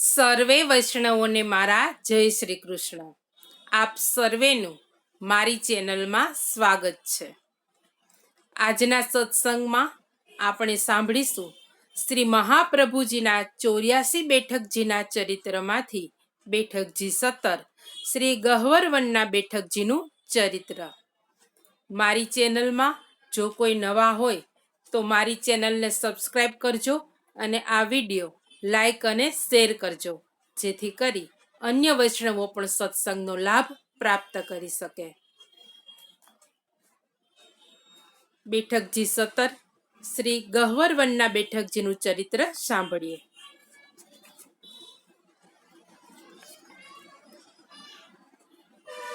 સર્વે વૈષ્ણવોને મારા જય શ્રી કૃષ્ણ. આપ સર્વેનું મારી ચેનલમાં સ્વાગત છે. આજના સત્સંગમાં આપણે સાંભળીશું શ્રી મહાપ્રભુજીના 84 બેઠકજીના ચરિત્રમાંથી બેઠકજી 17 શ્રી ગહ્વરવનના બેઠકજીનું ચરિત્ર. મારી ચેનલમાં જો કોઈ નવા હોય તો મારી ચેનલને સબસ્ક્રાઈબ કરજો અને આ વિડીયો લાઈક અને શેર કરજો, જેથી કરી અન્ય વૈષ્ણવો પણ સત્સંગનો લાભ પ્રાપ્ત કરી શકે. બેઠકજી 17 શ્રી ગહ્વરવનના બેઠકજીનું ચરિત્ર સાંભળીએ.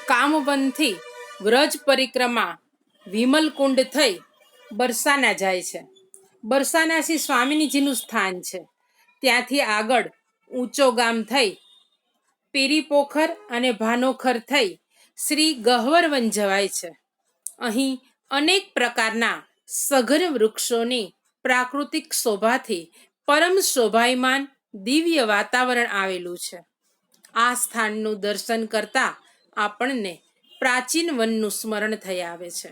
કામવનથી વ્રજ પરિક્રમા વિમલકુંડ થઈ બરસાના જાય છે. બરસાના શ્રી સ્વામીજીનું સ્થાન છે. ત્યાંથી આગળ ઊંચો ગામ થઈ પીરીપોખર અને ભાનોખર થઈ શ્રી ગહ્વરવન જવાય છે. અહીં અનેક પ્રકારના સઘન વૃક્ષોની પ્રાકૃતિક શોભાથી પરમ શોભાયમાન દિવ્ય વાતાવરણ આવેલું છે. આ સ્થાનનું દર્શન કરતા આપણને પ્રાચીન વનનું સ્મરણ થઈ આવે છે.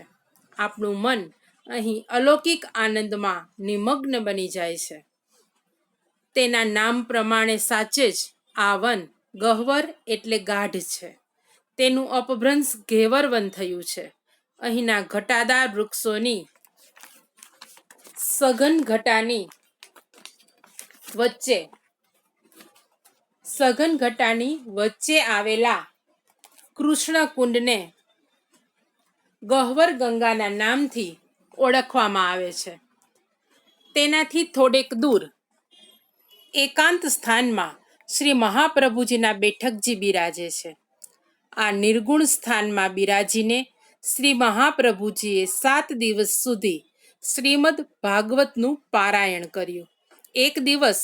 આપણું મન અહીં અલૌકિક આનંદમાં નિમગ્ન બની જાય છે. તેના નામ પ્રમાણે સાચે જ આ વન ગહ્વર એટલે ગાઢ છે. તેનું અપભ્રંશ ઘેવરવન થયું છે. અહીંના ઘટાદાર વૃક્ષોની સઘન ઘટાની વચ્ચે આવેલા કૃષ્ણ કુંડને ગહ્વર ગંગાના નામથી ઓળખવામાં આવે છે. તેનાથી થોડેક દૂર એકાંત સ્થાનમાં શ્રી મહાપ્રભુજીના બેઠકજી બિરાજે છે. આ નિર્ગુણ સ્થાનમાં બિરાજીને શ્રી મહાપ્રભુજીએ 7 દિવસ સુધી શ્રીમદ ભાગવતનું પારાયણ કર્યું. એક દિવસ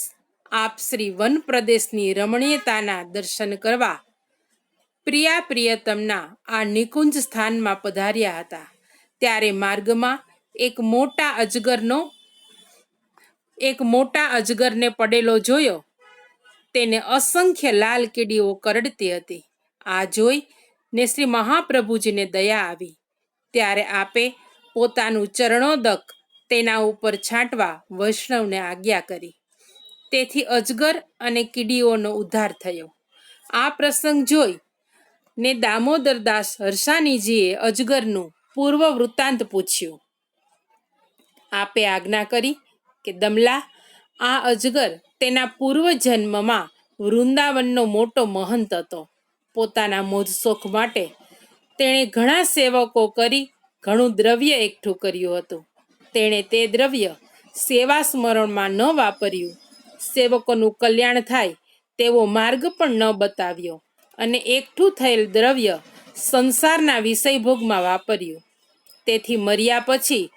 આપ શ્રી વન પ્રદેશની રમણીયતાના દર્શન કરવા પ્રિયતમના આ નિકુંજ સ્થાનમાં પધાર્યા હતા. ત્યારે માર્ગમાં એક મોટા અજગરને પડેલો જોયો. તેને અસંખ્ય લાલ કીડીઓ કરડતી હતી. આ જોઈ ને શ્રી મહાપ્રભુજીને દયા આવી. ત્યારે આપે પોતાનું ચરણોદક તેના ઉપર છાંટવા વૈષ્ણવને આજ્ઞા કરી. તેથી અજગર અને કીડીઓનો ઉદ્ધાર થયો. આ પ્રસંગ જોઈ ને દામોદરદાસ હરસાણીજીએ અજગરનું પૂર્વ વૃત્તાંત પૂછ્યું. આપે આજ્ઞા કરી કે દમલા, આ અજગર તેના પૂર્વ જન્મમાં વૃંદાવનનો મોટો મહંત હતો. પોતાના મોજશોખ માટે તેણે ઘણા સેવકો કરી ઘણું દ્રવ્ય એકઠું કર્યું હતું. તેણે તે દ્રવ્ય સેવા સ્મરણમાં ન વાપર્યું. સેવકોનું કલ્યાણ થાય તેવો માર્ગ પણ ન બતાવ્યો અને એકઠું થયેલ દ્રવ્ય સંસારના વિષયભોગમાં વાપર્યું. તેથી મર્યા પછી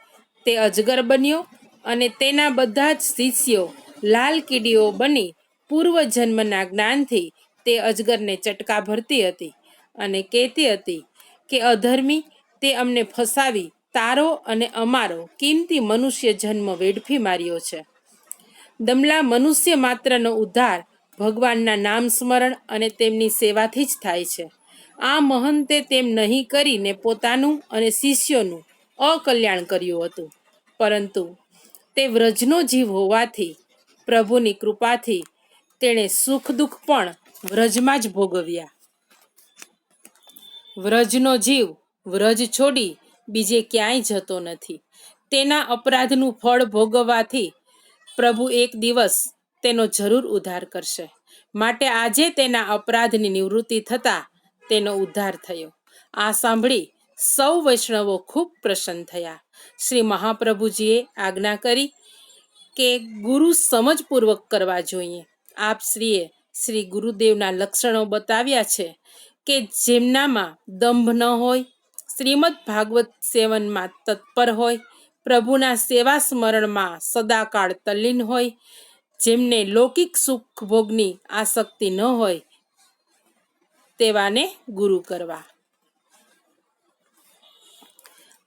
તે અજગર બન્યો અને તેના બધા જ શિષ્યો લાલ કીડીઓ બની પૂર્વજન્મના જ્ઞાનથી તે અજગરને ચટકા ભરતી હતી અને કહેતી હતી કે અધર્મી, તે અમને ફસાવી તારો અને અમારો કિંમતી મનુષ્ય જન્મ વેડફી માર્યો છે. દમલા, મનુષ્ય માત્રનો ઉદ્ધાર ભગવાનના નામ સ્મરણ અને તેમની સેવાથી જ થાય છે. આ મહંતે તેમ નહીં કરીને પોતાનું અને શિષ્યોનું અકલ્યાણ કર્યું હતું. પરંતુ તે વ્રજનો જીવ હોવાથી પ્રભુની કૃપાથી તેણે સુખ દુઃખ પણ વ્રજમાં જ ભોગવ્યા. વ્રજનો જીવ વ્રજ છોડી બીજે ક્યાંય જતો નથી. તેના અપરાધનું ફળ ભોગવવાથી પ્રભુ એક દિવસ તેનો જરૂર ઉદ્ધાર કરશે. માટે આજે તેના અપરાધની નિવૃત્તિ થતાં તેનો ઉદ્ધાર થયો. આ સાંભળી સૌ વૈષ્ણવો ખૂબ પ્રસન્ન થયા. શ્રી મહાપ્રભુજીએ આજ્ઞા કરી કે ગુરુ સમજપૂર્વક કરવા જોઈએ. આપ શ્રી ગુરુદેવના લક્ષણો બતાવ્યા છે કે જેમનામાં દંભ ન હોય, શ્રીમદ ભાગવત સેવનમાં તત્પર હોય, પ્રભુના સેવા સ્મરણમાં સદાકાળ તલ્લીન હોય, જેમને લૌકિક સુખ ભોગની આસક્તિ ન હોય, તેવાને ગુરુ કરવા.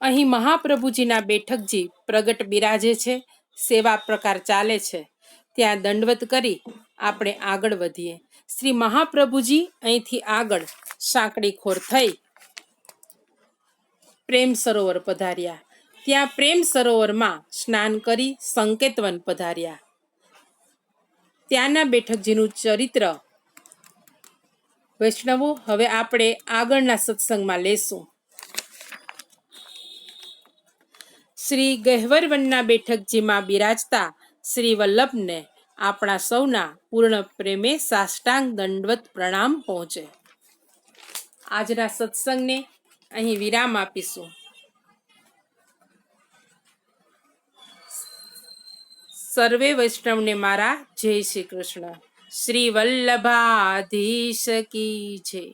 અહીં મહાપ્રભુજીના બેઠકજી પ્રગટ બિરાજે છે. સેવા પ્રકાર ચાલે છે. ત્યાં દંડવત કરી આપણે આગળ વધીએ. શ્રી મહાપ્રભુજી અહીંથી આગળ સાંકડી ખોર થઈ પ્રેમ સરોવર પધાર્યા. ત્યાં પ્રેમ સરોવરમાં સ્નાન કરી સંકેતવન પધાર્યા. ત્યાંના બેઠકજીનું ચરિત્ર વૈષ્ણવો હવે આપણે આગળના સત્સંગમાં લેશું. શ્રી ગહેવરવનના બેઠકજીમાં બિરાજતા શ્રી વલ્લભને આપણા સૌના પૂર્ણ પ્રેમે સાષ્ટાંગ દંડવત પ્રણામ પહોંચે. આજના સત્સંગને અહીં વિરામ આપીશું. સર્વે વૈષ્ણવને મારા જય શ્રી કૃષ્ણ. શ્રી વલ્લભાધીશ કી જય.